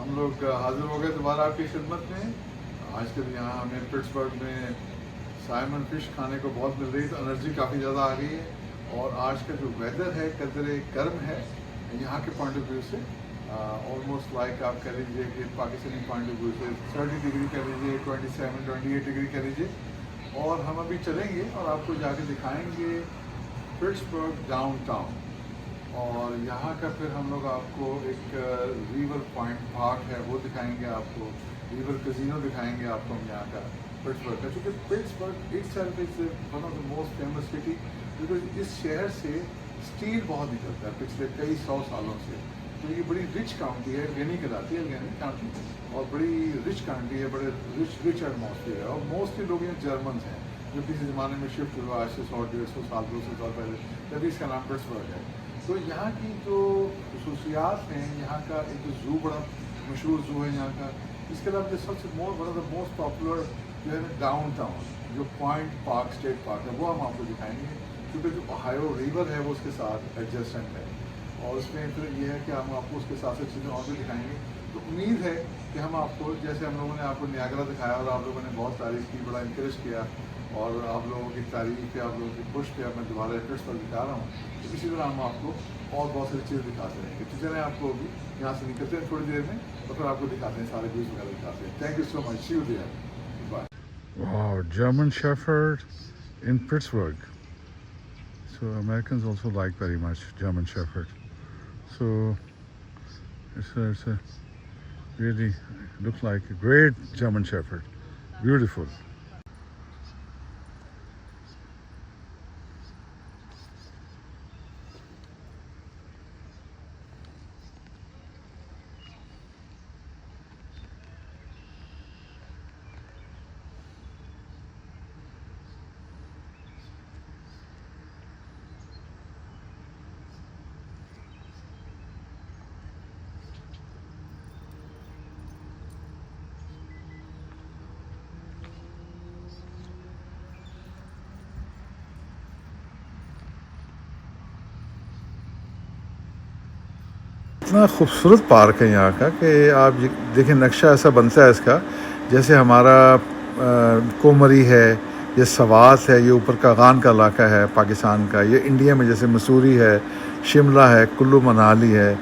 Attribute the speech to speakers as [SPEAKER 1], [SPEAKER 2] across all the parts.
[SPEAKER 1] हम लोग हाजिर हो गए दोबारा आपकी खिदमत में। आजकल यहाँ हमें पिट्सबर्ग में साइमन फिश खाने को बहुत मिल रही है, तो एनर्जी काफ़ी ज़्यादा आ गई है। और आज का जो वेदर है कदरे गर्म है यहाँ के पॉइंट ऑफ व्यू से, ऑलमोस्ट लाइक आप कह लीजिए कि पाकिस्तानी पॉइंट ऑफ व्यू से 30 डिग्री कह लीजिए, 27-28 डिग्री कह लीजिए। और हम अभी चलेंगे और आपको जाके दिखाएंगे पिट्सबर्ग डाउनटाउन, और यहाँ का फिर हम लोग आपको एक रिवर पॉइंट पार्क है वो दिखाएंगे, आपको रिवर कजिनो दिखाएंगे आपको हम यहाँ का पिट्सबर्ग का। क्योंकि पिट्सबर्ग इस self is one of the most famous city, because इस शहर से स्टील बहुत निकलता है पिछले कई 100 सालों से। तो ये बड़ी रिच काउंटी है, एल्गेनी कहलाती है, एल्गेनी काउंटी, और बड़ी रिच काउंटी है, बड़े रिच एटमॉस्फेयर है। और मोस्टली लोग यहाँ जर्मन हैं जो किसी ज़माने में शिफ्ट हुआ आज से 100-150 साल 200 साल पहले, तभी इसका नाम पिट्सबर्ग है। तो यहाँ की जो खसूसियात हैं, यहाँ का एक जू बड़ा मशहूर जू है यहाँ का। इसके अलावा सबसे one of the most popular जो है डाउनटाउन, जो पॉइंट पार्क स्टेट पार्क है, वो हम आपको दिखाएंगे, क्योंकि जो ओहायो रिवर है वो उसके साथ एडजस्टेंट है। और उसमें फिर ये है कि हम आपको उसके साथ साथ चीज़ें और भी दिखाएंगे। तो उम्मीद है कि हम आपको, जैसे हम लोगों ने आपको नियाग्रा दिखाया और आप लोगों ने बहुत तारीफ़ की, बड़ा इंकरेज किया, और आप लोगों की तारीफ़ पे, आप लोगों की पुश पे अब मैं दोबारा इंटरेस्ट पर दिखा रहा हूँ, तो इसी तरह हम आपको और बहुत सारी चीज़ें दिखाते रहेंगे। तो चलें आपको अभी यहाँ से निकलते हैं थोड़ी देर में, और फिर आपको दिखाते हैं, सारे व्यूज़ वगैरह दिखाते हैं। Thank you so much, see you there, bye. Wow, German Shepherd in Pittsburgh. So Americans also like very much German Shepherd. So it's a really looks like a great German Shepherd. Beautiful. इतना खूबसूरत park है यहाँ का कि आप देखें, नक्शा ऐसा बनता है इसका जैसे हमारा कोमरी है, ये सवात है, ये ऊपर का गान का इलाका है पाकिस्तान का, ये इंडिया में जैसे मसूरी है, शिमला है, कुल्लू मनाली है।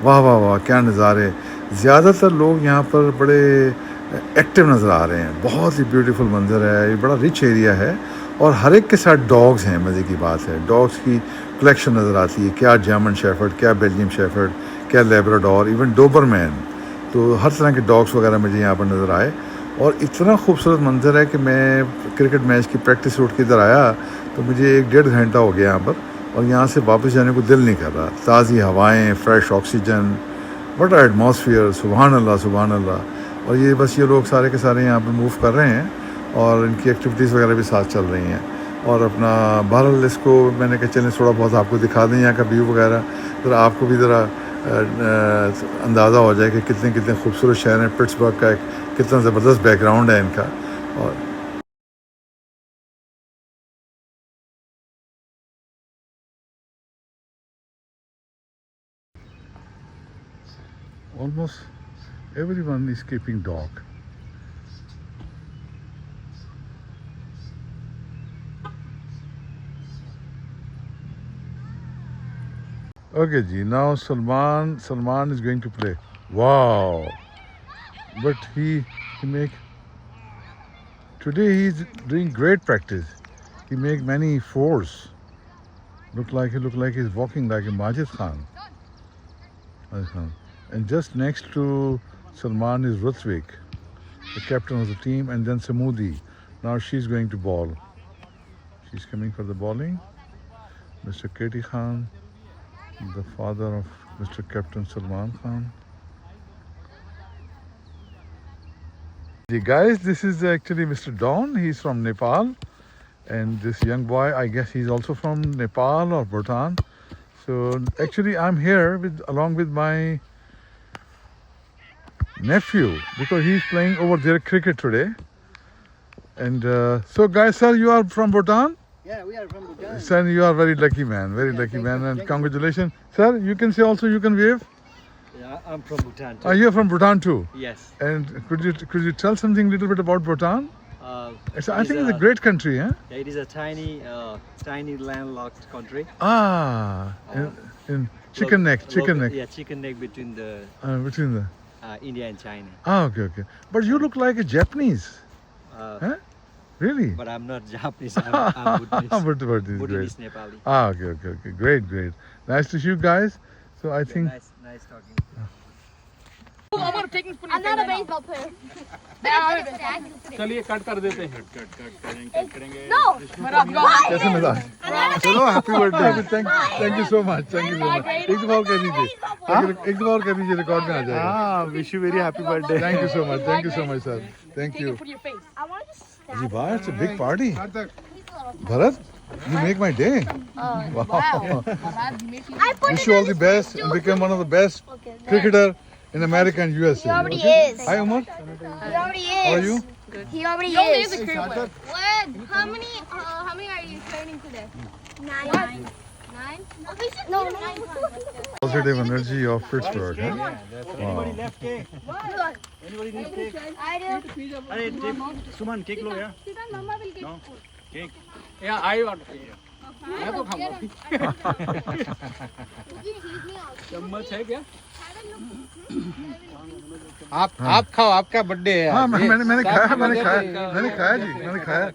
[SPEAKER 1] वाह वाह वाह, क्या नज़ारे। ज़्यादातर लोग यहाँ पर बड़े एक्टिव नज़र आ रहे हैं, बहुत ही ब्यूटीफुल मंज़र है, ये बड़ा रिच एरिया है। और हर एक के साथ डॉग्स हैं, मज़े की बात है, डॉग्स की कलेक्शन नज़र आती है, क्या जर्मन शेफर्ड, क्या बेल्जियम शेफर्ड, क्या लेब्राडोर, इवन डोबरमैन। तो हर तरह के डॉग्स वगैरह मुझे यहाँ पर नज़र आए। और इतना खूबसूरत मंज़र है कि मैं क्रिकेट मैच की प्रैक्टिस उठ के इधर आया तो मुझे 1-1.5 घंटा हो गया यहाँ पर, और यहाँ से वापस जाने को दिल नहीं कर रहा। ताज़ी हवाएँ, फ्रेश ऑक्सीजन, बड़ा एटमॉस्फियर, सुबहान अल्लाह सुबहान अल्लाह। और ये बस ये लोग सारे के सारे यहाँ पर मूव कर रहे हैं, और इनकी एक्टिविटीज़ वगैरह भी साथ चल रही हैं। और अपना बहरहाल इसको मैंने कहा चलें थोड़ा बहुत आपको दिखा दें यहाँ का व्यू वगैरह, ज़रा आपको भी ज़रा अंदाज़ा हो जाए कि कितने कितने खूबसूरत शहर हैं। पिट्सबर्ग का एक कितना ज़बरदस्त बैकग्राउंड है इनका। और almost everyone is keeping dog. Okay ji, now Salman is going to play. Wow. But he today he's doing great practice. He make many fours. Look like he's walking like a Majid Khan. And just next to Salman is Rutvik, the captain of the team, and then Samoodi. Now she's going to ball. She's coming for the bowling. Mr. Katie Khan, the father of Mr. Captain Salman Khan. Hey guys, this is actually Mr. Don. He's from Nepal. And this young boy, I guess he's also from Nepal or Bhutan. So actually I'm here along with my nephew because he's playing over there cricket today. And so guys, sir, you are from Bhutan?
[SPEAKER 2] Yeah, we are from Bhutan.
[SPEAKER 1] Sir, you are very lucky man, and congratulations. Sir, you can say also, you can wave.
[SPEAKER 2] Yeah, I'm from Bhutan too.
[SPEAKER 1] You're from Bhutan too.
[SPEAKER 2] Yes.
[SPEAKER 1] And could you tell something little bit about Bhutan? I think it's a great country, huh?
[SPEAKER 2] Yeah, it is a tiny landlocked country.
[SPEAKER 1] In Chicken Neck.
[SPEAKER 2] Yeah, Chicken Neck between the
[SPEAKER 1] Between the.
[SPEAKER 2] India and China.
[SPEAKER 1] Okay. But you look like a Japanese. Huh? Really?
[SPEAKER 2] But I'm not Japanese. I'm Bhutanese.
[SPEAKER 1] Bhutanese,
[SPEAKER 2] Bhutanese,
[SPEAKER 1] great.
[SPEAKER 2] Nepali.
[SPEAKER 1] Okay. Great. Nice to see you guys. So I think.
[SPEAKER 2] Nice talking.
[SPEAKER 3] I'm not a baseball player.
[SPEAKER 4] चलिए cut कर देते हैं cut करेंगे
[SPEAKER 3] No.
[SPEAKER 1] कैसे मिजाज? चलो happy birthday thank you so much एक दफा और कह दीजिए एक दफा और कह दीजिए रिकॉर्ड में आ जाएगा
[SPEAKER 4] हाँ wish you very happy birthday
[SPEAKER 1] thank you so much sir thank you
[SPEAKER 3] I want to just
[SPEAKER 1] जी वाह it's a big party Bharat you make my day wow
[SPEAKER 3] I put
[SPEAKER 1] wish you all the best and become one of the best cricketer in America and USA.
[SPEAKER 3] He already is.
[SPEAKER 1] Hi Umar,
[SPEAKER 3] He already is.
[SPEAKER 1] how are you?
[SPEAKER 3] Good. He already is. When? How many are you training today? Nine. Okay, no, 9.
[SPEAKER 1] Positive energy of Pittsburgh. Huh? Wow.
[SPEAKER 3] I do.
[SPEAKER 4] अरे सुमन cake लो यार
[SPEAKER 3] Mama will get food.
[SPEAKER 4] Cake या I want मैं तो खाऊंगा चम्मच है क्या आप खाओ आपका बर्थडे है
[SPEAKER 1] हाँ मैंने खाया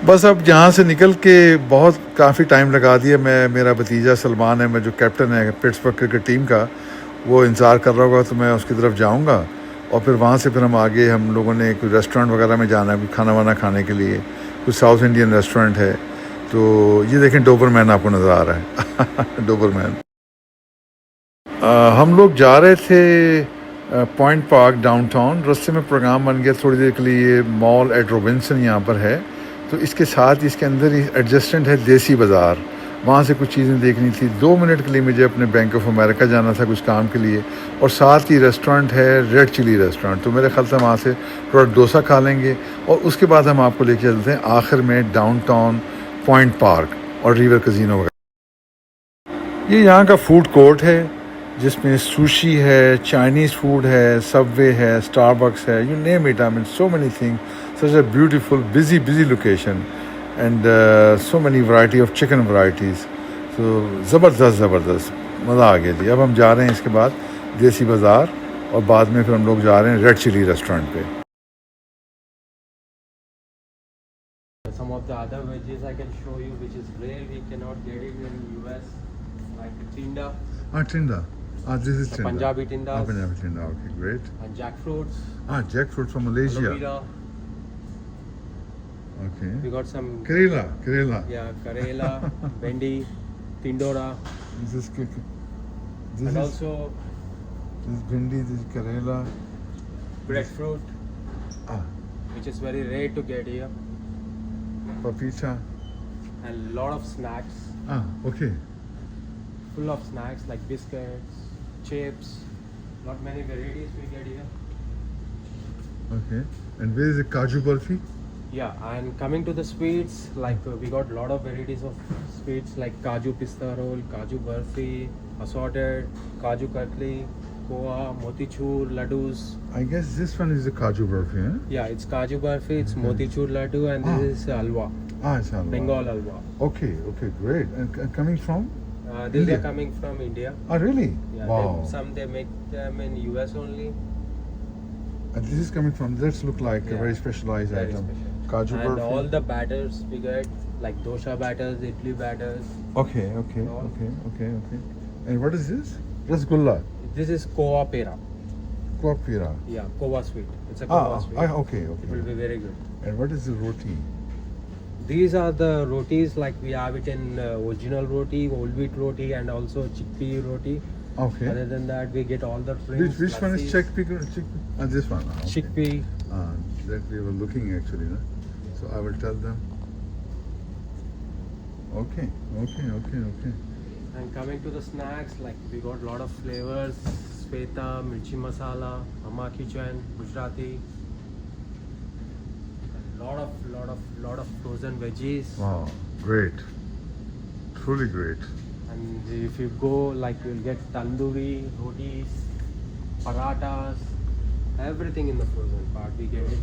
[SPEAKER 1] बस अब यहाँ से निकल के बहुत काफ़ी टाइम लगा दिया मेरा भतीजा सलमान है मैं जो कैप्टन है पिट्सबर्ग क्रिकेट टीम का वो इंतज़ार कर रहा होगा तो मैं उसकी तरफ जाऊँगा और फिर वहाँ से फिर हम आगे हम लोगों ने कोई रेस्टोरेंट वगैरह में जाना है कोई खाना वाना खाने के लिए कुछ साउथ इंडियन रेस्टोरेंट है तो ये देखें डोबरमैन आपको नज़र आ रहा है डोबरमैन हम लोग जा रहे थे पॉइंट पार्क डाउनटाउन रास्ते में प्रोग्राम बन गया थोड़ी देर के लिए मॉल एट रोबिन्सन यहाँ पर है तो इसके साथ इसके अंदर ही एडजस्टेंट है देसी बाज़ार वहाँ से कुछ चीज़ें देखनी थी 2 मिनट के लिए मुझे अपने बैंक ऑफ अमेरिका जाना था कुछ काम के लिए और साथ ही रेस्टोरेंट है रेड चिली रेस्टोरेंट तो मेरे ख्याल से वहाँ से थोड़ा डोसा खा लेंगे और उसके बाद हम आपको लेके चलते हैं आखिर में डाउनटाउन पॉइंट पार्क और रिवर कज़िनो वगैरह ये यहाँ का फूड कोर्ट है जिसमें सुशी है चाइनीज़ फूड है सबवे है स्टारबक्स है you name it I mean so many things such a beautiful busy location and so many variety of chicken varieties so ज़बरदस्त मज़ा आ गया जी अब हम जा रहे हैं इसके बाद देसी बाज़ार और बाद में फिर हम लोग जा रहे हैं रेड चिली रेस्टोरेंट पे
[SPEAKER 2] Some of the other veggies I can show you which is rare we cannot get it in US like tinda
[SPEAKER 1] tinda this is tinda
[SPEAKER 2] Punjabi tindas
[SPEAKER 1] Punjabi tinda okay great
[SPEAKER 2] and jackfruits
[SPEAKER 1] jackfruit from Malaysia
[SPEAKER 2] aloe vera.
[SPEAKER 1] Okay.
[SPEAKER 2] We got some
[SPEAKER 1] Karela.
[SPEAKER 2] Yeah, Karela, Bendi, Tindora.
[SPEAKER 1] This is
[SPEAKER 2] And also
[SPEAKER 1] this Bindi, this Karela.
[SPEAKER 2] Breadfruit, which is very rare to get here.
[SPEAKER 1] Papita.
[SPEAKER 2] And lot of snacks.
[SPEAKER 1] Okay.
[SPEAKER 2] Full of snacks like biscuits, chips. Not many varieties we get here.
[SPEAKER 1] Okay. And where is the Kaju Barfi?
[SPEAKER 2] Yeah, and coming to the sweets, like we got lot of varieties of sweets like Kaju Pista Roll, Kaju Barfi, assorted, Kaju Katli, Koa, Motichur, Laddus.
[SPEAKER 1] I guess this one is the Kaju Barfi, huh?
[SPEAKER 2] Yeah, it's Kaju Barfi, it's Motichur Laddu, and this is Alwa,
[SPEAKER 1] It's Alwa.
[SPEAKER 2] Bengal Alwa.
[SPEAKER 1] Okay, great. And coming from?
[SPEAKER 2] These
[SPEAKER 1] India?
[SPEAKER 2] are coming from India.
[SPEAKER 1] Really?
[SPEAKER 2] Yeah,
[SPEAKER 1] Wow.
[SPEAKER 2] They make them in US only.
[SPEAKER 1] And this is coming from, let's look like a
[SPEAKER 2] Yeah.
[SPEAKER 1] very specialized
[SPEAKER 2] Very
[SPEAKER 1] item.
[SPEAKER 2] special.
[SPEAKER 1] Kaju
[SPEAKER 2] And
[SPEAKER 1] Barfi.
[SPEAKER 2] all the batters we get, like dosha batters, idli batters.
[SPEAKER 1] Okay.
[SPEAKER 2] All.
[SPEAKER 1] And what is this? Rasgulla.
[SPEAKER 2] This is Koa Pera.
[SPEAKER 1] Kwapira.
[SPEAKER 2] Yeah, Koa sweet. It's a Koa sweet.
[SPEAKER 1] Okay.
[SPEAKER 2] It will be very good.
[SPEAKER 1] And what is the roti?
[SPEAKER 2] These are the rotis like we have it in original roti, whole wheat roti, and also chickpea roti.
[SPEAKER 1] Okay.
[SPEAKER 2] Other than that, we get all the drinks.
[SPEAKER 1] Which one is
[SPEAKER 2] lassis,
[SPEAKER 1] chickpea? This one. Okay.
[SPEAKER 2] Chickpea.
[SPEAKER 1] That we were looking actually, no? So I will tell them. Okay.
[SPEAKER 2] And coming to the snacks, like we got lot of flavors: Sveta, Mirchi Masala, Mama Kitchen, Gujarati. Lot of frozen veggies.
[SPEAKER 1] Wow, great. Truly great.
[SPEAKER 2] And if you go, like you'll get tandoori rotis. parathas, everything in the frozen part we get it.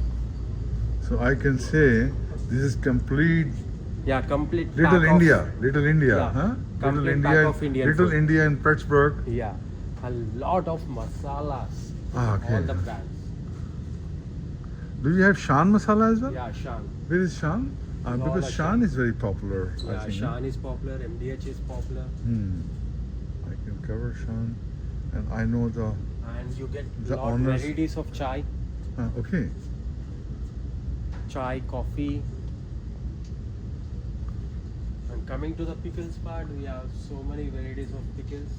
[SPEAKER 1] So I can say this is complete
[SPEAKER 2] Yeah, complete
[SPEAKER 1] Little
[SPEAKER 2] pack
[SPEAKER 1] India,
[SPEAKER 2] of,
[SPEAKER 1] Little India,
[SPEAKER 2] Yeah,
[SPEAKER 1] huh? Little
[SPEAKER 2] complete
[SPEAKER 1] India,
[SPEAKER 2] pack of Indian
[SPEAKER 1] Little
[SPEAKER 2] food.
[SPEAKER 1] India in Pittsburgh.
[SPEAKER 2] Yeah, a lot of masalas.
[SPEAKER 1] Okay.
[SPEAKER 2] All the brands.
[SPEAKER 1] Do you have Shan masala as well?
[SPEAKER 2] Yeah, Shan.
[SPEAKER 1] Where is Shan?
[SPEAKER 2] All
[SPEAKER 1] Because
[SPEAKER 2] are
[SPEAKER 1] Shan is very popular. I
[SPEAKER 2] Yeah,
[SPEAKER 1] think,
[SPEAKER 2] Shan is popular. MDH is popular,
[SPEAKER 1] I can cover Shan, and I know the.
[SPEAKER 2] and you get
[SPEAKER 1] The
[SPEAKER 2] lot
[SPEAKER 1] honors-
[SPEAKER 2] varieties of chai,
[SPEAKER 1] Okay.
[SPEAKER 2] coffee. And coming to the pickles part, we have so many varieties of pickles.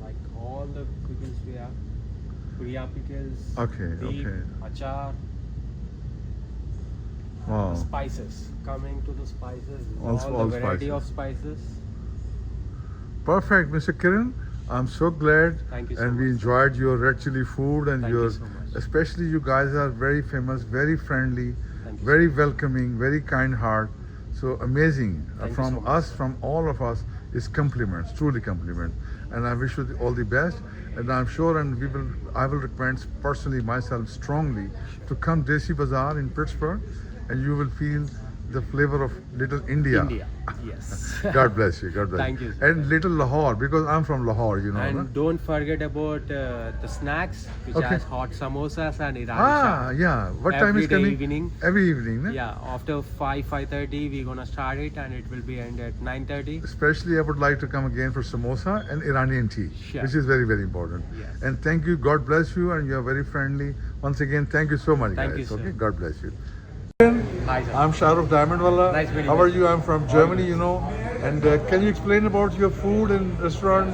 [SPEAKER 2] Like all the pickles we have. Priya pickles.
[SPEAKER 1] Okay,
[SPEAKER 2] Deep,
[SPEAKER 1] okay.
[SPEAKER 2] Achar.
[SPEAKER 1] Wow.
[SPEAKER 2] Spices. Coming to the spices,
[SPEAKER 1] All
[SPEAKER 2] the variety
[SPEAKER 1] spices.
[SPEAKER 2] of spices.
[SPEAKER 1] Perfect, Mr. Kiran. I'm so glad.
[SPEAKER 2] Thank you so
[SPEAKER 1] And we
[SPEAKER 2] much.
[SPEAKER 1] enjoyed your red chili food and
[SPEAKER 2] Thank you
[SPEAKER 1] your,
[SPEAKER 2] so much.
[SPEAKER 1] especially you guys are very famous, very friendly,
[SPEAKER 2] Thank you
[SPEAKER 1] very welcoming, very kind heart. So amazing.
[SPEAKER 2] Thank you
[SPEAKER 1] From
[SPEAKER 2] so much.
[SPEAKER 1] us, from all of us, is compliments, truly compliments. And I wish you all the best. And I'm sure, and I will recommend personally myself strongly to come Desi Bazaar in Pittsburgh, and you will feel the flavor of Little India.
[SPEAKER 2] India. Yes.
[SPEAKER 1] God bless you. God bless
[SPEAKER 2] Thank
[SPEAKER 1] you.
[SPEAKER 2] you, sir.
[SPEAKER 1] And Little Lahore, because I'm from Lahore, you know.
[SPEAKER 2] And
[SPEAKER 1] na?
[SPEAKER 2] don't forget about the snacks, which
[SPEAKER 1] Okay.
[SPEAKER 2] has hot samosas and Irani
[SPEAKER 1] Ah,
[SPEAKER 2] chai.
[SPEAKER 1] yeah. What time is
[SPEAKER 2] Every day
[SPEAKER 1] coming?
[SPEAKER 2] evening.
[SPEAKER 1] Every evening, na?
[SPEAKER 2] Yeah, after 5:30 we're gonna start it, and it will be end at 9:30.
[SPEAKER 1] Especially, I would like to come again for samosa and Iranian tea,
[SPEAKER 2] Sure.
[SPEAKER 1] which is very, very important.
[SPEAKER 2] Yes.
[SPEAKER 1] And thank you. God bless you, and you are very friendly. Once again, thank you so much,
[SPEAKER 2] Thank
[SPEAKER 1] guys.
[SPEAKER 2] you, sir.
[SPEAKER 1] Okay, God bless you.
[SPEAKER 2] Hi, sir.
[SPEAKER 1] I'm Shahrukh Diamondwala.
[SPEAKER 2] Nice meeting
[SPEAKER 1] How
[SPEAKER 2] you.
[SPEAKER 1] are you? I'm from Germany, you know. And can you explain about your food and restaurant?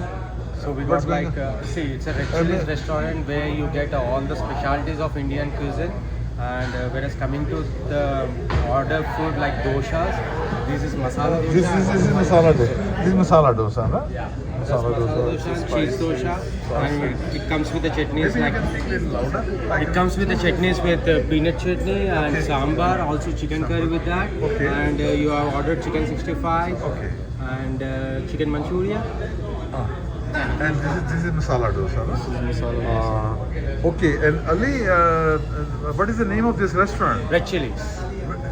[SPEAKER 2] So we
[SPEAKER 1] What's
[SPEAKER 2] got
[SPEAKER 1] going
[SPEAKER 2] like, see, it's a Red
[SPEAKER 1] And,
[SPEAKER 2] Chili's restaurant where you get all the specialties of Indian cuisine. And whereas coming to the order food like doshas, this is masala dosha.
[SPEAKER 1] This is masala dosa. This is masala dosa, na?
[SPEAKER 2] Yeah. That's
[SPEAKER 1] Masala
[SPEAKER 2] masala
[SPEAKER 1] dosa,
[SPEAKER 2] dosha and cheese dosha. And it comes with the chutneys
[SPEAKER 1] Maybe you
[SPEAKER 2] like
[SPEAKER 1] can speak a little louder.
[SPEAKER 2] it comes with the chutneys with peanut chutney and sambar, also chicken curry with that.
[SPEAKER 1] Okay.
[SPEAKER 2] And you have ordered chicken 65
[SPEAKER 1] Okay.
[SPEAKER 2] and chicken manchuria.
[SPEAKER 1] And this is masala dosa, na? Okay. And Ali, what is the name of this restaurant?
[SPEAKER 2] Red Chili's.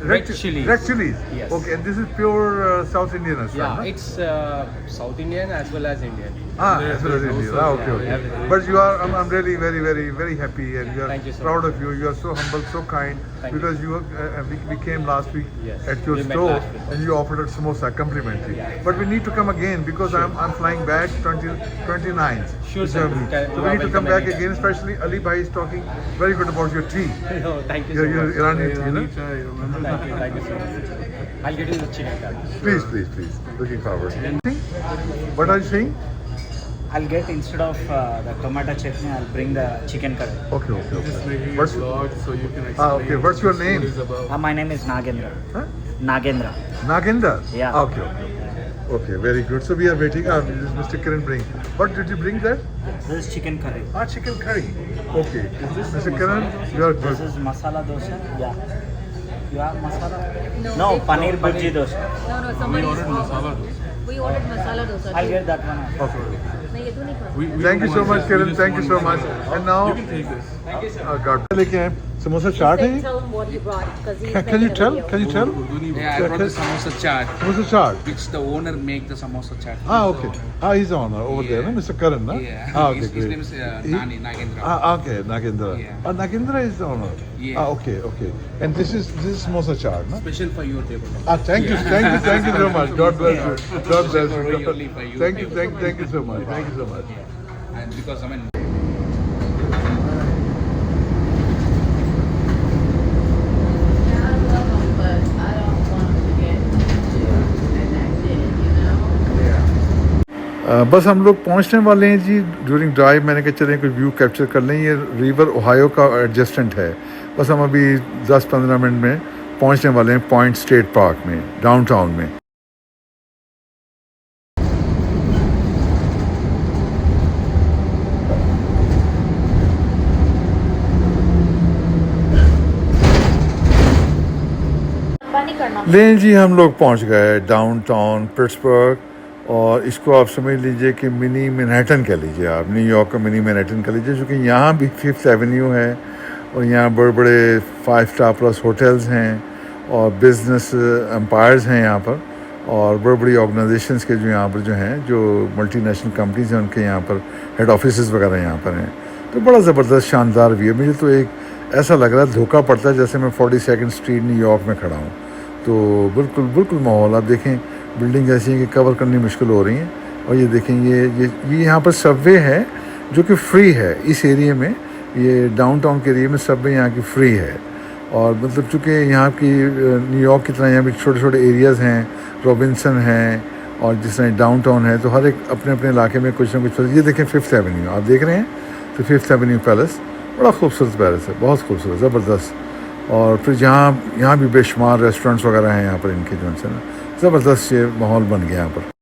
[SPEAKER 2] Red Chili's.
[SPEAKER 1] Red Chili's.
[SPEAKER 2] Yes.
[SPEAKER 1] Okay. And this is pure South Indian restaurant,
[SPEAKER 2] Yeah,
[SPEAKER 1] na?
[SPEAKER 2] it's South Indian as well as Indian.
[SPEAKER 1] As well as India.
[SPEAKER 2] Also,
[SPEAKER 1] Okay,
[SPEAKER 2] yeah,
[SPEAKER 1] okay.
[SPEAKER 2] everything.
[SPEAKER 1] But you are, I'm really very, very, very happy, and we are
[SPEAKER 2] Thank you so
[SPEAKER 1] proud
[SPEAKER 2] much.
[SPEAKER 1] of you. You are so humble, so kind.
[SPEAKER 2] Thank you.
[SPEAKER 1] Because we came last week
[SPEAKER 2] Yes,
[SPEAKER 1] at your
[SPEAKER 2] we met
[SPEAKER 1] store,
[SPEAKER 2] last week.
[SPEAKER 1] and you offered us samosa complimentary.
[SPEAKER 2] Yeah.
[SPEAKER 1] But we need to come again because I'm flying back 29th
[SPEAKER 2] Sure,
[SPEAKER 1] to
[SPEAKER 2] sir.
[SPEAKER 1] Germany.
[SPEAKER 2] Okay,
[SPEAKER 1] So
[SPEAKER 2] you
[SPEAKER 1] we
[SPEAKER 2] are
[SPEAKER 1] need to come
[SPEAKER 2] welcome
[SPEAKER 1] back
[SPEAKER 2] anytime.
[SPEAKER 1] again. Especially Ali Bhai is talking very good about your tea.
[SPEAKER 2] No, thank you so
[SPEAKER 1] Your
[SPEAKER 2] much.
[SPEAKER 1] Iranian tea, no?
[SPEAKER 2] Thank you so much. I'll get you the chicken curry.
[SPEAKER 1] Please. Looking forward. What are you saying?
[SPEAKER 5] I'll get instead of the tomato chutney, I'll bring the chicken curry.
[SPEAKER 1] Okay.
[SPEAKER 4] What's so you can explain
[SPEAKER 1] Okay. What's your name?
[SPEAKER 5] My name is Nagendra.
[SPEAKER 1] Huh?
[SPEAKER 5] Nagendra.
[SPEAKER 1] Nagenda?
[SPEAKER 5] Yeah.
[SPEAKER 1] Okay. Okay, very good. So we are waiting. This is Mr. Kiran bring. What did you bring there?
[SPEAKER 5] This is chicken curry.
[SPEAKER 1] Chicken curry. Okay. Mr. Kiran, you are
[SPEAKER 5] This
[SPEAKER 1] good.
[SPEAKER 5] is masala dosa. Yeah. You have masala? No, paneer bhurji dosa.
[SPEAKER 6] No, somebody we ordered masala dosa.
[SPEAKER 5] I'll get that one.
[SPEAKER 1] Okay.
[SPEAKER 6] No, ये तो नहीं खाना।
[SPEAKER 1] Thank you so much, Kiran. Thank you so much. And now,
[SPEAKER 4] take this.
[SPEAKER 1] God. लेके आए samosa chaat
[SPEAKER 6] Say,
[SPEAKER 1] है?
[SPEAKER 6] tell him what he brought because he's
[SPEAKER 1] Can you
[SPEAKER 6] making a
[SPEAKER 1] tell?
[SPEAKER 6] video.
[SPEAKER 1] Can you tell?
[SPEAKER 4] Yeah, I brought the samosa chaat,
[SPEAKER 1] Samosa chaat.
[SPEAKER 4] which the owner make the samosa chaat.
[SPEAKER 1] Okay. He's on over there, no? Mr. Karan, no?
[SPEAKER 4] Yeah.
[SPEAKER 1] Okay,
[SPEAKER 4] his
[SPEAKER 1] great.
[SPEAKER 4] name is
[SPEAKER 1] He-
[SPEAKER 4] Nani Nagendra.
[SPEAKER 1] Okay, Nagendra.
[SPEAKER 4] Yeah.
[SPEAKER 1] Nagendra is the owner.
[SPEAKER 4] Yeah.
[SPEAKER 1] Okay. And this is samosa chaat, no?
[SPEAKER 4] Special for your table.
[SPEAKER 1] Thank you so much. God bless you. God bless you.
[SPEAKER 4] Only for you.
[SPEAKER 1] Thank you so much. Thank you so much.
[SPEAKER 4] And because I mean.
[SPEAKER 6] But I don't want to forget and that's it, you know.
[SPEAKER 1] बस हम लोग पहुंचने वाले हैं जी during drive मैंने कहा चलें कोई व्यू कैप्चर कर लें ये रिवर ओहायो का एडजस्टेंट है बस हम अभी 10-15 मिनट में पहुंचने वाले हैं पॉइंट स्टेट पार्क में डाउनटाउन में
[SPEAKER 6] पानी करना।
[SPEAKER 1] लें जी हम लोग पहुंच गए डाउनटाउन पिट्सबर्ग اور اس کو آپ سمجھ لیجئے کہ منی مینہٹن کہہ لیجئے آپ، نیو یارک کا منی مینہٹن کہہ لیجئے، چونکہ یہاں بھی 5th ایونیو ہے اور یہاں بڑے بڑے 5 اسٹار پلس ہوٹلز ہیں اور بزنس امپائرز ہیں یہاں پر، اور بڑی بڑی آرگنائزیشنز کے جو یہاں پر جو ہیں، جو ملٹی نیشنل کمپنیز ہیں، ان کے یہاں پر ہیڈ آفیسز وغیرہ یہاں پر ہیں. تو بڑا زبردست شاندار ویو ہے. مجھے تو ایک ایسا لگ رہا ہے دھوکہ پڑتا ہے جیسے میں 42nd اسٹریٹ نیو یارک میں کھڑا ہوں. تو بالکل ماحول آپ دیکھیں، بلڈنگ ایسی ہیں کہ کور کرنی مشکل ہو رہی ہیں. اور یہ دیکھیں یہ یہاں پر سب وے ہے جو کہ فری ہے اس ایریے میں. یہ ڈاؤن ٹاؤن کے ایریے میں سب وے یہاں کی فری ہے. اور مطلب چونکہ یہاں کی نیو یارک کی طرح یہاں بھی چھوٹے چھوٹے ایریاز ہیں، روبنسن ہیں، اور جس طرح ڈاؤن ٹاؤن ہے، تو ہر ایک اپنے اپنے علاقے میں کچھ نہ کچھ. یہ دیکھیں 5th ایونیو آپ دیکھ رہے ہیں، تو 5th ایونیو پیلس بڑا خوبصورت پیلس ہے، بہت خوبصورت، زبردست. اور پھر یہاں بھی بے شمار ریسٹورینٹس وغیرہ ہیں یہاں پر ان کے جو ہے نا، زبردست یہ ماحول بن گیا یہاں پر.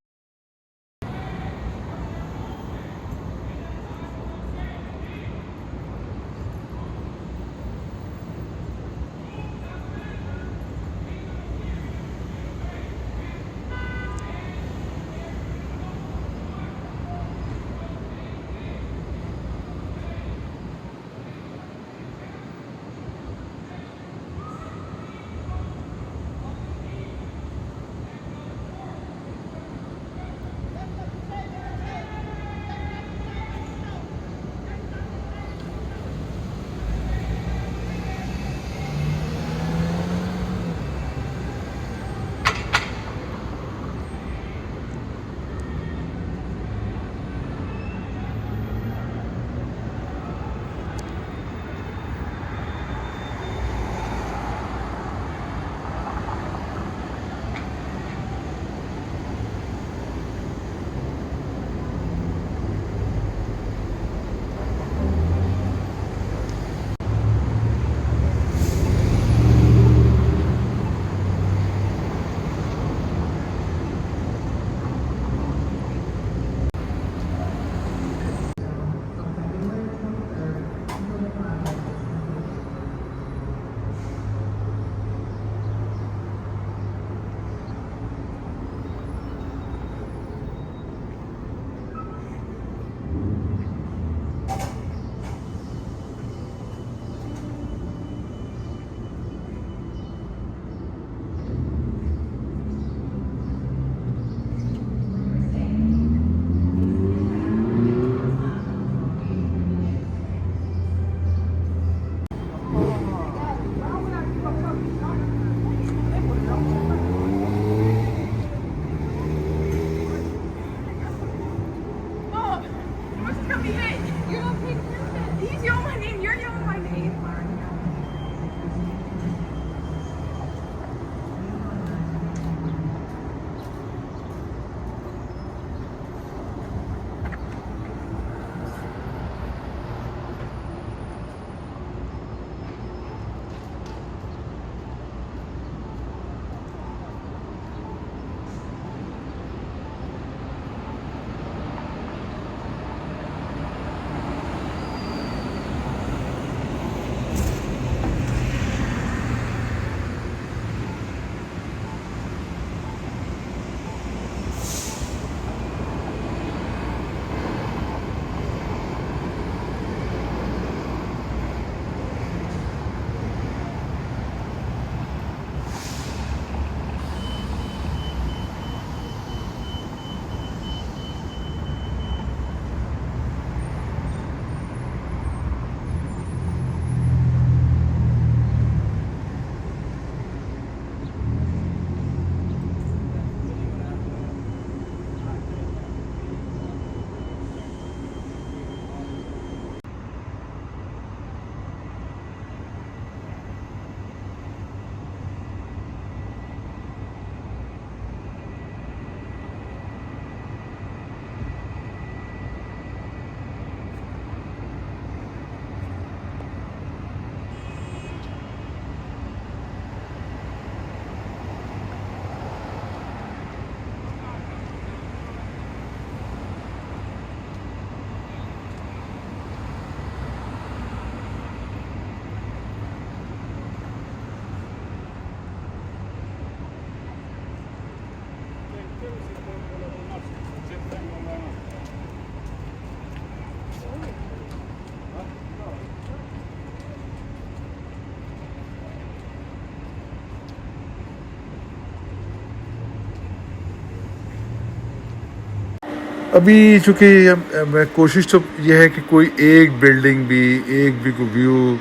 [SPEAKER 1] ابھی چونکہ میں کوشش تو یہ ہے کہ کوئی ایک بلڈنگ بھی کوئی ویو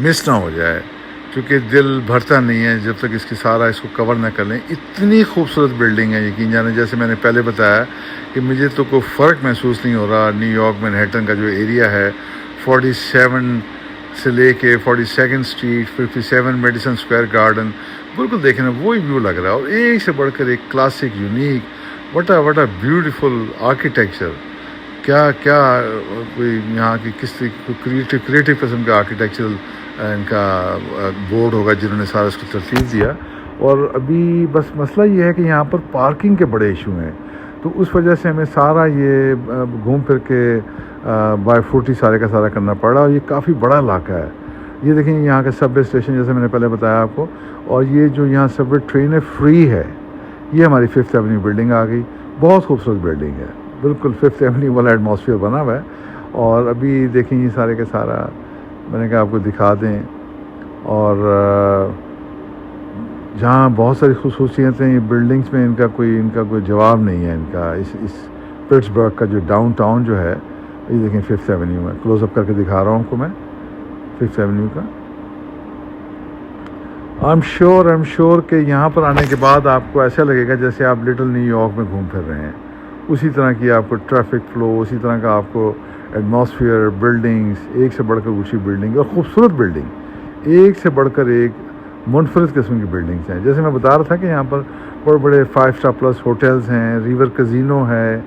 [SPEAKER 1] مس نہ ہو جائے، کیونکہ دل بھرتا نہیں ہے جب تک اس کی سارا اس کو کور نہ کر لیں. اتنی خوبصورت بلڈنگ ہے، یقین جانے جیسے میں نے پہلے بتایا کہ مجھے تو کوئی فرق محسوس نہیں ہو رہا. نیو یارک مینہٹن کا جو ایریا ہے 47 سے لے کے 42nd street 57 medicine square garden, بالکل دیکھیں نا وہی ویو لگ رہا ہے. اور ایک سے بڑھ کر ایک classic unique what a beautiful architecture. کیا کوئی یہاں کی کس کریٹیو قسم کا آرکیٹیکچرل ان کا بورڈ ہوگا جنہوں نے سارا اس کو ترتیب دیا. اور ابھی بس مسئلہ یہ ہے کہ یہاں پر پارکنگ کے بڑے ایشو ہیں، تو اس وجہ سے ہمیں سارا یہ گھوم پھر کے بائی فوٹ ہی سارے کا سارا کرنا پڑا. اور یہ کافی بڑا علاقہ ہے. یہ دیکھیں یہاں کا سب وے اسٹیشن جیسے میں نے پہلے بتایا آپ کو، اور یہ جو یہاں سب وے ٹرینیں فری ہے. یہ ہماری 5th ایونیو بلڈنگ آ گئی، بہت خوبصورت بلڈنگ ہے، بالکل 5th ایونیو والا ایٹماسفیئر بنا ہوا ہے. اور ابھی دیکھیں یہ سارے کا سارا میں نے کہا آپ کو دکھا دیں. اور جہاں بہت ساری خصوصیتیں یہ بلڈنگس میں ان کا کوئی جواب نہیں ہے. ان کا اس پٹسبرگ کا جو ڈاؤن ٹاؤن جو ہے، یہ دیکھیں 5th ایونیو میں کلوز اپ کر کے دکھا رہا ہوں آپ کو میں 5th ایونیو کا. آئی ایم شیور کہ یہاں پر آنے کے بعد آپ کو ایسا لگے گا جیسے آپ لٹل نیو یارک میں گھوم پھر رہے ہیں. اسی طرح کی آپ کو ٹریفک فلو، اسی طرح کا آپ کو ایٹماسفیئر، بلڈنگس ایک سے بڑھ کر اونچی بلڈنگ اور خوبصورت بلڈنگ، ایک سے بڑھ کر ایک منفرد قسم کی بلڈنگس ہیں. جیسے میں بتا رہا تھا کہ یہاں پر بڑے بڑے 5 اسٹار پلس ہوٹلز ہیں، ریور کزینو ہے.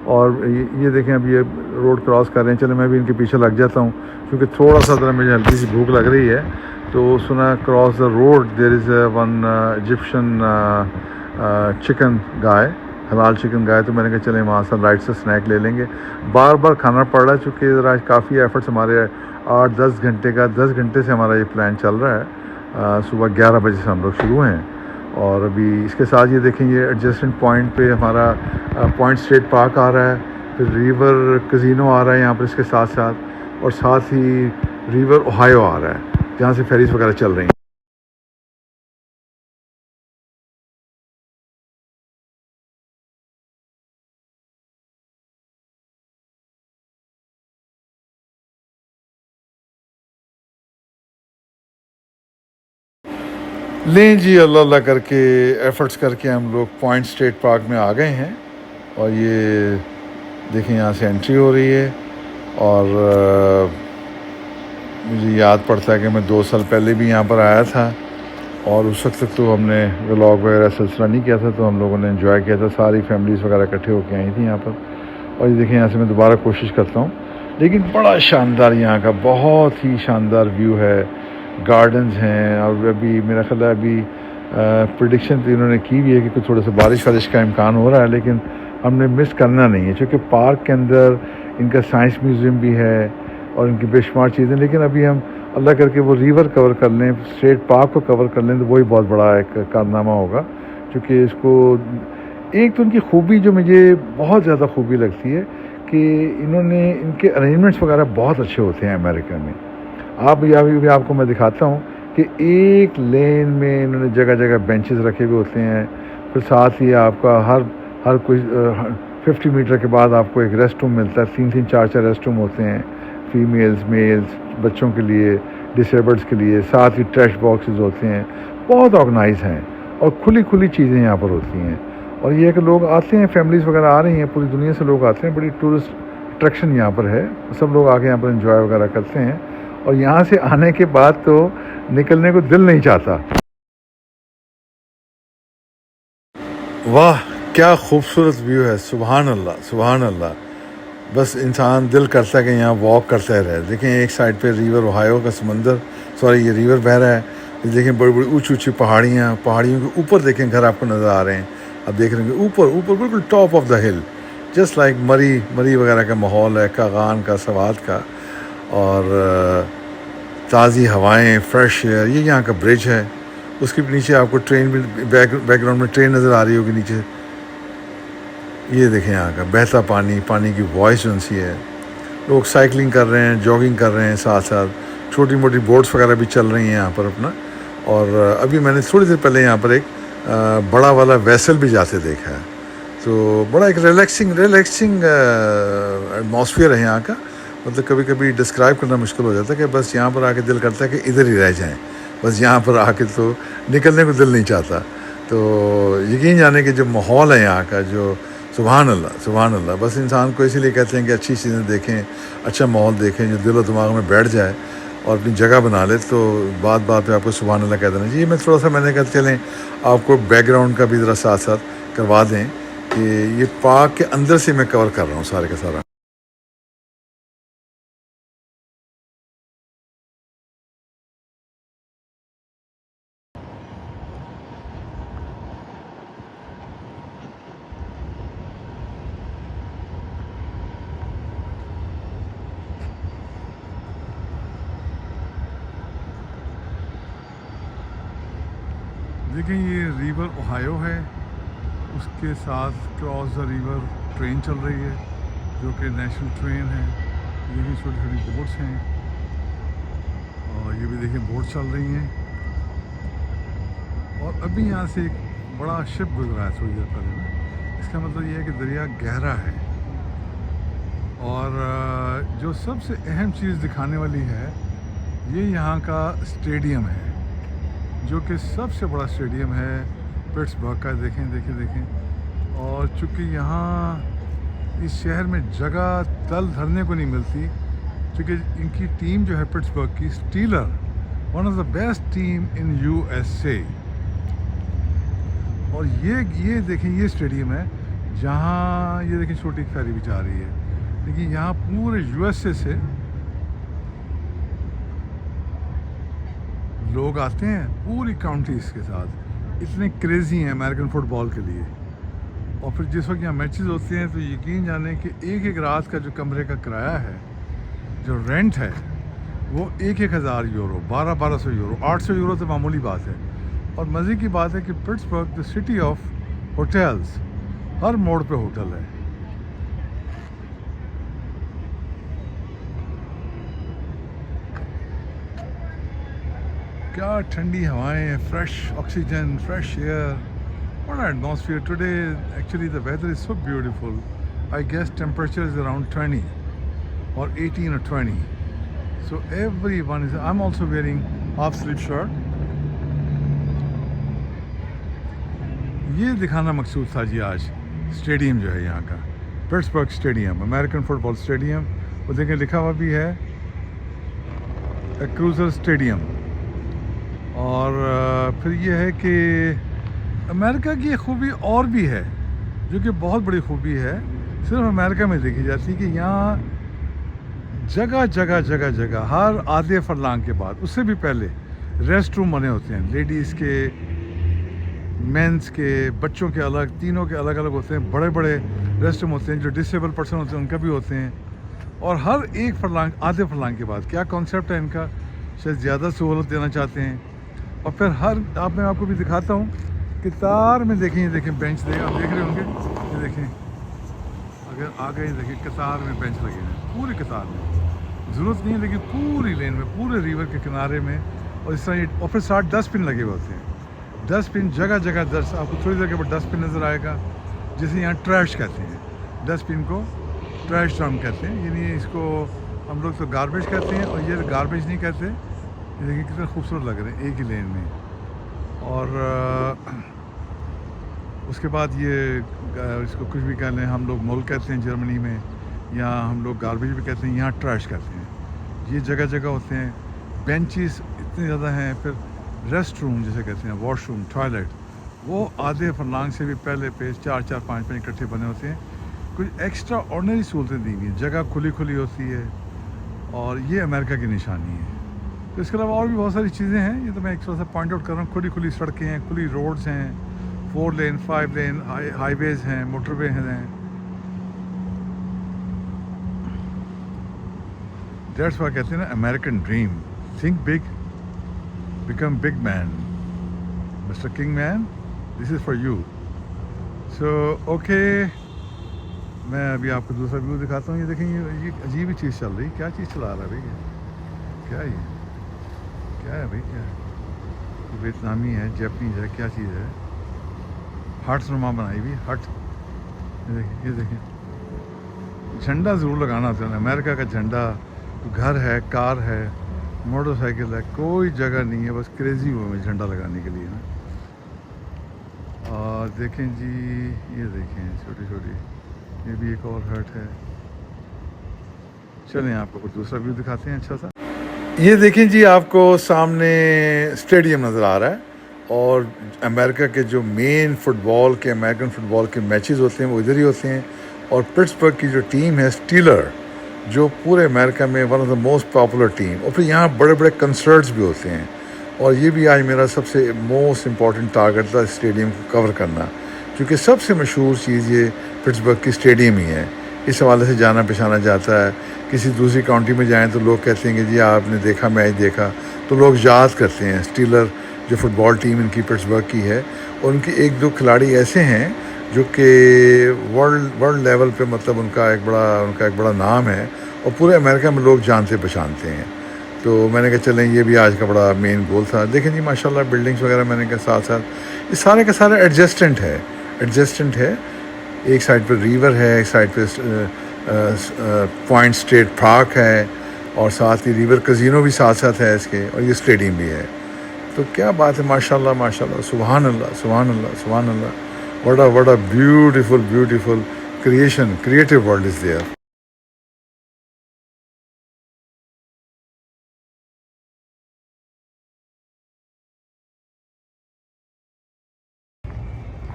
[SPEAKER 1] اور یہ دیکھیں اب یہ روڈ کراس کر رہے ہیں. چلے میں بھی ان کے پیچھے لگ جاتا ہوں کیونکہ تھوڑا سا ذرا مجھے ہلکی سی بھوک لگ رہی ہے. تو سنا cross the road there is one Egyptian chicken guy, حلال چکن گائے. تو میں نے کہا چلیں وہاں سے رائٹ سے سنیک لے لیں گے. بار کھانا پڑ رہا ہے چونکہ ذرا کافی ایفرٹس ہمارے 8-10 گھنٹے کا 10 گھنٹے سے ہمارا یہ پلان چل رہا ہے. صبح 11 بجے سے ہم لوگ شروع ہیں. اور ابھی اس کے ساتھ یہ دیکھیں یہ ایڈجسٹمنٹ پوائنٹ پہ ہمارا پوائنٹ اسٹیٹ پارک آ رہا ہے، پھر ریور کزینو آ رہا ہے یہاں پر اس کے ساتھ ساتھ، اور ساتھ ہی ریور اوہایو آ رہا ہے جہاں سے فیریز وغیرہ چل رہی ہیں. لیں جی اللہ کر کے ایفرٹس کر کے ہم لوگ پوائنٹ اسٹیٹ پارک میں آ گئے ہیں. اور یہ دیکھیں یہاں سے انٹری ہو رہی ہے. اور مجھے یاد پڑتا ہے کہ میں 2 سال پہلے بھی یہاں پر آیا تھا، اور اس وقت تک تو ہم نے ولاگ وغیرہ سلسلہ نہیں کیا تھا، تو ہم لوگوں نے انجوائے کیا تھا. ساری فیملیز وغیرہ اکٹھے ہو کے آئی تھیں یہاں پر. اور یہ دیکھیں یہاں سے میں دوبارہ کوشش کرتا ہوں. لیکن بڑا شاندار یہاں کا بہت ہی شاندار ویو ہے. گارڈنز ہیں. اور ابھی میرا خیال ہے ابھی پریڈکشن تو انہوں نے کی بھی ہے کہ کچھ تھوڑا سا بارش کا امکان ہو رہا ہے، لیکن ہم نے مس کرنا نہیں ہے چونکہ پارک کے اندر ان کا سائنس میوزیم بھی ہے اور ان کی بے شمار چیزیں. لیکن ابھی ہم اللہ کر کے وہ ریور کور کر لیں، اسٹیٹ پارک کو کور کر لیں تو وہی بہت بڑا ایک کارنامہ ہوگا. کیونکہ اس کو ایک تو ان کی خوبی جو مجھے بہت زیادہ خوبی لگتی ہے کہ انہوں نے ان کے ارینجمنٹس وغیرہ بہت اچھے ہوتے ہیں امریکہ میں. آپ کو میں دکھاتا ہوں کہ ایک لین میں انہوں نے جگہ جگہ بینچز رکھے ہوئے ہوتے ہیں. پھر ساتھ ہی آپ کا ہر کوئی 50 میٹر کے بعد آپ کو ایک ریسٹ روم ملتا ہے. 3 4 ریسٹ روم ہوتے ہیں، فیمیلز میلز، بچوں کے لیے، ڈسیبلڈس کے لیے. ساتھ ہی ٹریش باکسز ہوتے ہیں. بہت آرگنائز ہیں اور کھلی چیزیں یہاں پر ہوتی ہیں. اور یہ ہے کہ لوگ آتے ہیں، فیملیز وغیرہ آ رہی ہیں، پوری دنیا سے لوگ آتے ہیں. بڑی ٹورسٹ اٹریکشن یہاں پر ہے. سب لوگ آ کے یہاں پر انجوائے وغیرہ کرتے ہیں. اور یہاں سے آنے کے بعد تو نکلنے کو دل نہیں چاہتا. واہ کیا خوبصورت ویو ہے. سبحان اللہ. بس انسان دل کرتا ہے کہ یہاں واک کرتا رہے. دیکھیں ایک سائڈ پہ ریور اوہایو کا یہ ریور بہہ رہا ہے. یہ دیکھیں بڑی اونچی پہاڑیوں کے اوپر دیکھیں گھر آپ کو نظر آ رہے ہیں. آپ دیکھ رہے ہیں کہ اوپر بالکل ٹاپ آف دا ہل، جسٹ لائک مری وغیرہ کا ماحول ہے، کاغان کا، سوات کا. اور تازی ہوائیں، فریش ایئر. یہ یہاں کا برج ہے. اس کے نیچے آپ کو ٹرین بھی بیک گراؤنڈ میں ٹرین نظر آ رہی ہوگی نیچے. یہ دیکھیں یہاں کا بہتا پانی کی وائس جو سی ہے. لوگ سائیکلنگ کر رہے ہیں، جاگنگ کر رہے ہیں، ساتھ چھوٹی موٹی بوٹس وغیرہ بھی چل رہی ہیں یہاں پر اپنا. اور ابھی میں نے تھوڑی دیر پہلے یہاں پر ایک بڑا والا ویسل بھی جاتے دیکھا ہے. تو بڑا ایک ریلیکسنگ ایٹماسفیئر ہے یہاں کا. مطلب کبھی کبھی ڈسکرائب کرنا مشکل ہو جاتا ہے کہ بس یہاں پر آ کے دل کرتا ہے کہ ادھر ہی رہ جائیں, بس یہاں پر آ کے تو نکلنے کو دل نہیں چاہتا. تو یقین جانے کہ جو ماحول ہے یہاں کا, جو سبحان اللہ, بس انسان کو اسی لیے کہتے ہیں کہ اچھی چیزیں دیکھیں, اچھا ماحول دیکھیں جو دل و دماغ میں بیٹھ جائے اور اپنی جگہ بنا لے, تو بات پہ آپ کو سبحان اللہ کہہ دینا. جی میں تھوڑا سا میں نے کہا چلیں آپ کو بیک گراؤنڈ کا بھی ذرا ساتھ ساتھ کروا دیں کہ یہ پارک کے اندر سے میں کور کر رہا ہوں سارے کا سارا. دیکھیں یہ ریور اوہایو ہے, اس کے ساتھ کراس دا ریور ٹرین چل رہی ہے جو کہ نیشنل ٹرین ہے. یہ بھی چھوٹی چھوٹی بوٹس ہیں اور یہ بھی دیکھیں بوٹ چل رہی ہیں. اور ابھی یہاں سے ایک بڑا شپ گزرا ہے تھوڑی دیر پہلے نا. اس کا مطلب یہ ہے کہ دریا گہرا ہے. اور جو سب سے اہم چیز دکھانے والی ہے یہ یہاں کا اسٹیڈیم ہے, جو کہ سب سے بڑا اسٹیڈیم ہے پٹسبرگ کا. دیکھیں. اور چونکہ یہاں اس شہر میں جگہ تل دھرنے کو نہیں ملتی, چونکہ ان کی ٹیم جو ہے پٹسبرگ کی stellar, one of the best team in USA. اور یہ دیکھیں یہ اسٹیڈیم ہے جہاں یہ دیکھیں چھوٹی فیری بھی جا رہی ہے. لیکن یہاں پورے USA سے لوگ آتے ہیں پوری کاؤنٹیز کے ساتھ, اتنے کریزی ہیں امریکن فٹ بال کے لیے. اور پھر جس وقت یہاں میچز ہوتے ہیں تو یقین جانیں کہ ایک رات کا جو کمرے کا کرایہ ہے, جو رینٹ ہے, وہ 1,000 یورو, 1,200 یورو, 800 یورو تو معمولی بات ہے. اور مزے کی بات ہے کہ Pittsburgh the city of hotels, ہر موڑ پہ ہوٹل ہے. کیا ٹھنڈی ہوائیں ہیں, fresh oxygen, fresh air, what an atmosphere today. Actually the weather is so beautiful. I guess temperature is around 20 or 18 or 20. So everyone is, I'm also wearing half sleeve shirt. یہ دکھانا مقصود تھا جی آج stadium جو ہے یہاں کا, Pittsburgh stadium, American fit بال stadium. وہ دیکھیں لکھا ہوا بھی ہے کروزر اسٹیڈیم. اور پھر یہ ہے کہ امریکہ کی ایک خوبی اور بھی ہے جو کہ بہت بڑی خوبی ہے, صرف امریکہ میں دیکھی جاتی ہے کہ یہاں جگہ ہر آدھے فرلانگ کے بعد, اس سے بھی پہلے ریسٹ روم بنے ہوتے ہیں, لیڈیز کے, مینس کے, بچوں کے الگ, تینوں کے الگ الگ ہوتے ہیں. بڑے ریسٹ روم ہوتے ہیں, جو ڈسیبل پرسن ہوتے ہیں ان کا بھی ہوتے ہیں. اور ہر ایک فرلانگ, آدھے فرلانگ کے بعد, کیا کانسیپٹ ہے ان کا, شاید زیادہ سہولت دینا چاہتے ہیں. اور پھر میں آپ کو بھی دکھاتا ہوں قطار میں. دیکھیں بینچ دیکھیں, آپ دیکھ رہے ہوں گے, یہ دیکھیں اگر آ گئے دیکھیں قطار میں بینچ لگے ہیں, پوری قطار میں, ضرورت نہیں ہے لیکن پوری لین میں, پورے ریور کے کنارے میں. اور اس طرح اور پھر 60 ڈسٹ بن لگے ہوئے ہوتے ہیں. ڈسٹ بن جگہ آپ کو تھوڑی دیر کے بعد ڈسٹ بن نظر آئے گا, جسے یہاں ٹریش کہتے ہیں. ڈسٹ بن کو ٹریش ڈرم کہتے ہیں, یعنی اس کو ہم لوگ تو گاربیج کہتے ہیں, اور یہ گاربیج نہیں کہتے. یہ دیکھیں کتنے خوبصورت لگ رہے ہیں ایک ہی لین میں. اور اس کے بعد یہ اس کو کچھ بھی کہہ لیں, ہم لوگ مول کہتے ہیں جرمنی میں, یا ہم لوگ گاربیج بھی کہتے ہیں, یہاں ٹریش کہتے ہیں. یہ جگہ ہوتے ہیں. بینچز اتنے زیادہ ہیں. پھر ریسٹ روم جسے کہتے ہیں, واش روم, ٹوائلٹ, وہ آدھے فرلانگ سے بھی پہلے پہ 4-4 5 اکٹھے بنے ہوتے ہیں. کچھ ایکسٹرا آرڈنری سہولتیں دی ہوئی ہیں, جگہ کھلی ہوتی ہے, اور یہ امریکہ کی نشانی ہے. تو اس کے علاوہ اور بھی بہت ساری چیزیں ہیں, یہ تو میں ایک تھوڑا سا پوائنٹ آؤٹ کر رہا ہوں. کھلی سڑکیں ہیں, کھلی روڈز ہیں, 4 لین 5 لین ہائی ویز ہیں, موٹر وے ہیں. دیٹس وائی کہتے ہیں نا American dream, think big, become big man. Mister king man, this is for you. So okay, میں ابھی آپ کو دوسرا ویو دکھاتا ہوں. یہ دیکھیں یہ عجیب ہی چیز چل رہی, کیا چیز چلا رہا ہے بھائی, کیا ہے بھائی, کیا ہے ویتنامی ہے, جیپنیز ہے, کیا چیز ہے, ہٹس نما بنائی ہوئی, ہٹ ये देखिए झंडा ज़रूर लगाना होता है अमेरिका का झंडा घर है कार है मोटरसाइकिल है कोई जगह नहीं है बस क्रेज़ी हुए हैं झंडा लगाने के लिए ना और देखें जी ये देखें छोटी छोटी ये भी एक और हट है चलें आपको कुछ दूसरा व्यू दिखाते हैं अच्छा सा ये देखें जी आपको सामने स्टेडियम नज़र आ रहा है और अमेरिका के जो मेन फुटबॉल के अमेरिकन फुटबॉल के मैचेस होते हैं वो इधर ही होते हैं और पिट्सबर्ग की जो टीम है स्टीलर जो पूरे अमेरिका में one of the most popular team और फिर यहाँ बड़े बड़े कंसर्ट्स भी होते हैं और ये भी आज मेरा सबसे मोस्ट इम्पॉर्टेंट टारगेट था स्टेडियम को कवर करना क्योंकि सबसे मशहूर चीज़ ये पिट्सबर्ग की स्टेडियम ही है इस हवाले से जाना पहचाना जाता है किसी दूसरी काउंटी में जाएं तो लोग कहते हैं कि जी आपने देखा मैच देखा तो लोग याद करते हैं स्टीलर जो फुटबॉल टीम इनकी पिट्सबर्ग की है और उनके एक दो खिलाड़ी ऐसे हैं जो कि वर्ल्ड लेवल पे मतलब उनका एक बड़ा नाम है और पूरे अमेरिका में लोग जानते पहचानते हैं तो मैंने कहा चलें ये भी आज का बड़ा मेन गोल था देखें जी माशाल्लाह बिल्डिंग्स वगैरह मैंने कहा साथ साथ ये सारे का सारा एडजस्टेंट है एक साइड पर रिवर है एक साइड पे पॉइंट स्टेट पार्क है और साथ ही रिवर कज़िनो भी साथ साथ है इसके और ये स्टेडियम भी है तो क्या बात है माशाल्लाह माशाल्लाह सुभान अल्लाह सुभान अल्लाह सुभान अल्लाह what a beautiful creative world is there.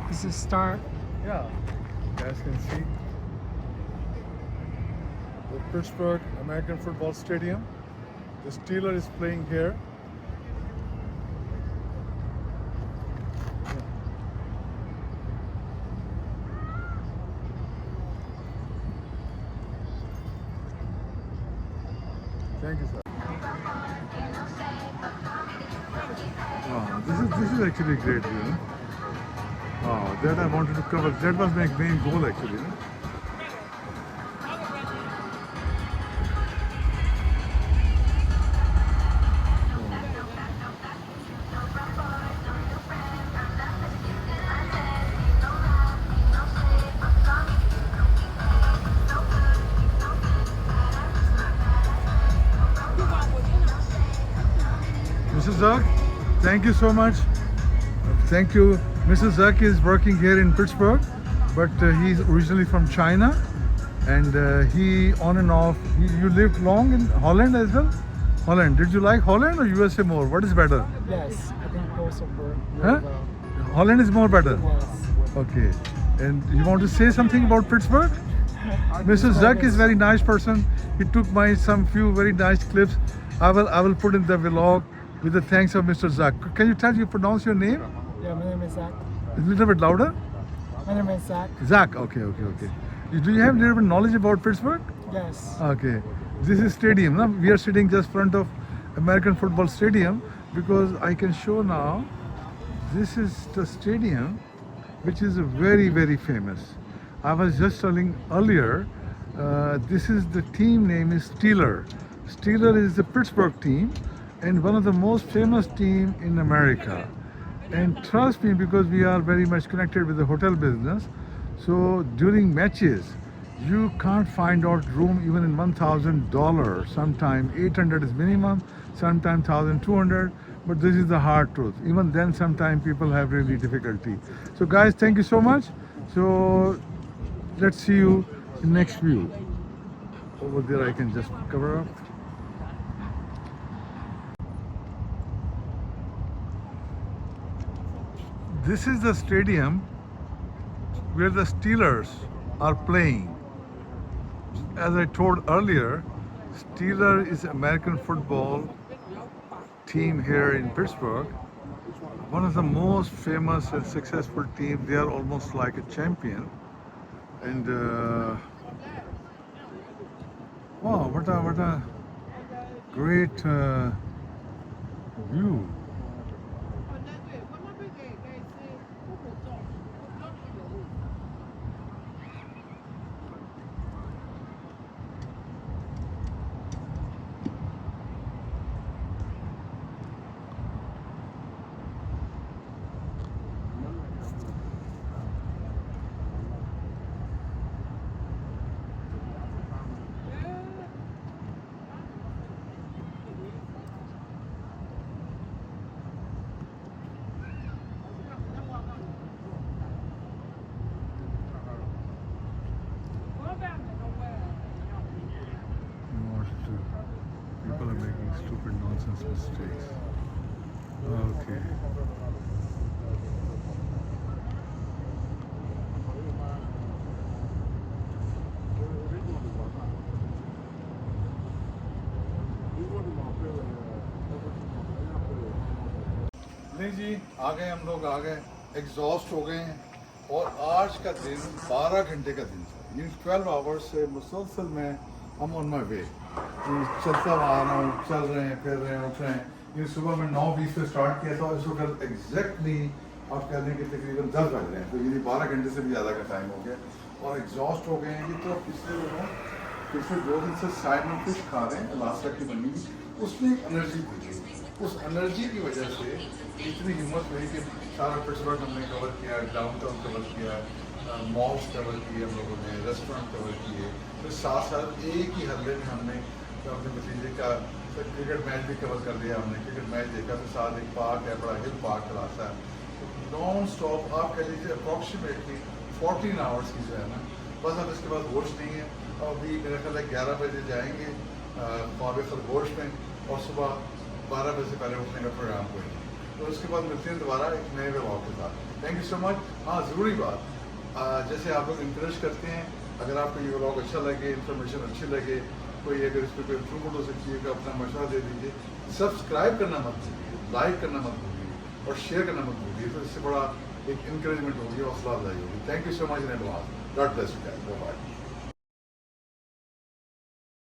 [SPEAKER 6] This is start.
[SPEAKER 1] Yeah, you guys can see the Pittsburgh American Football Stadium. The Steelers is playing here. Thank you, sir. Wow, this is actually great, you know. Wow, that I wanted to cover. That was my main goal, actually. You know? Mrs. Zuck, thank you so much. Thank you. Mrs. Zuck is working here in Pittsburgh, but he's originally from China, and he on and off. You lived long in Holland as well? Holland. Did you like Holland or USA more? What is better?
[SPEAKER 6] Yes, I think both of them.
[SPEAKER 1] Huh? Holland is more better.
[SPEAKER 6] Yes.
[SPEAKER 1] Okay. And you want to say something about Pittsburgh? Mrs. Zuck is very nice person. He took some few very nice clips. I will put in the vlog with the thanks of Mr. Zuck. Can you pronounce your name?
[SPEAKER 6] Yeah, my name is Zach.
[SPEAKER 1] A little bit louder.
[SPEAKER 6] My name is Zach.
[SPEAKER 1] Zach. Okay. Do you have a little bit knowledge about Pittsburgh?
[SPEAKER 6] Yes.
[SPEAKER 1] Okay. This is stadium. No? We are sitting just front of American Football Stadium because I can show now. This is the stadium, which is very, very famous. I was just telling earlier, this is the team name is Steeler. Steeler is the Pittsburgh team and one of the most famous team in America. And trust me, because we are very much connected with the hotel business, so during matches, you can't find out room even in $1,000. Sometimes 800 is minimum, sometimes 1,200. But this is the hard truth. Even then, sometimes people have really difficulty. So guys, thank you so much. So let's see you in next view. Over there I can just cover up. This is the stadium where the Steelers are playing. As I told earlier, Steelers is American football team here in Pittsburgh. One of the most famous and successful teams. They are almost like a champion. And wow, what a great view. streets.
[SPEAKER 7] Okay.
[SPEAKER 1] नहीं जी, आ गए हम लोग, आ गए, exhaust हो गए हैं। और आज का दिन 12 घंटे का दिन था, ये 12 आवर्स से मुसलसल में हम ऑन माई वे, चलता हुआ आ रहा हूँ, चल रहे हैं, फिर रहे हैं, उठ रहे हैं। ये सुबह में 9:20 पे स्टार्ट किया था और इस वक्त एग्जैक्टली आप कह लें कि तकरीबन 10 बज रहे हैं, तो ये 12 घंटे से भी ज़्यादा का टाइम हो गया और एग्जॉस्ट हो गए हैं। ये तो पिछले 2 दिन से साइमन फिश खा रहे हैं, अलास्का की बनी हुई, उसमें एक एनर्जी थी, उस एनर्जी की वजह से इतनी हिम्मत हुई कि सारा पिट्सबर्ग हमने कवर किया, डाउनटाउन कवर किया, मॉल्स कवर किए हम लोगों ने, रेस्टोरेंट कवर किए, फिर साथ साथ एक ही हल्ले में हमने अपने भतीजे का क्रिकेट मैच भी कवर कर दिया। हमने क्रिकेट मैच देखा, तो साथ एक पार्क है, बड़ा हिल पार्क खिलाता है, तो नॉन स्टॉप आप कह लीजिए अप्रॉक्सीमेटली 14 आवर्स की जो है ना, बस अब इसके बाद होश नहीं है। अभी मेरा ख्याल है 11 बजे जाएंगे ख्वाब खरगोश में और सुबह 12 बजे से पहले उठने का प्रोग्राम करेंगे, तो उसके बाद मिलते हैं दोबारा एक नए व्लॉग के साथ। Thank you so much. हाँ, ज़रूरी बात, जैसे आप लोग इंकरेज करते हैं, अगर आपको ये व्लॉग अच्छा लगे, इन्फॉर्मेशन अच्छी लगे, कोई अगर इस पर कोई इम्प्रूवमेंट हो सकती है तो अपना मशवरा दे दीजिए। सब्सक्राइब करना मत भूलिए, लाइक करना मत भूलिए और शेयर करना मत भूलिए, तो इससे बड़ा एक इंकरेजमेंट होगी, हौसला अफजाई होगी। Thank you so much in advance. God bless you guys. Bye bye.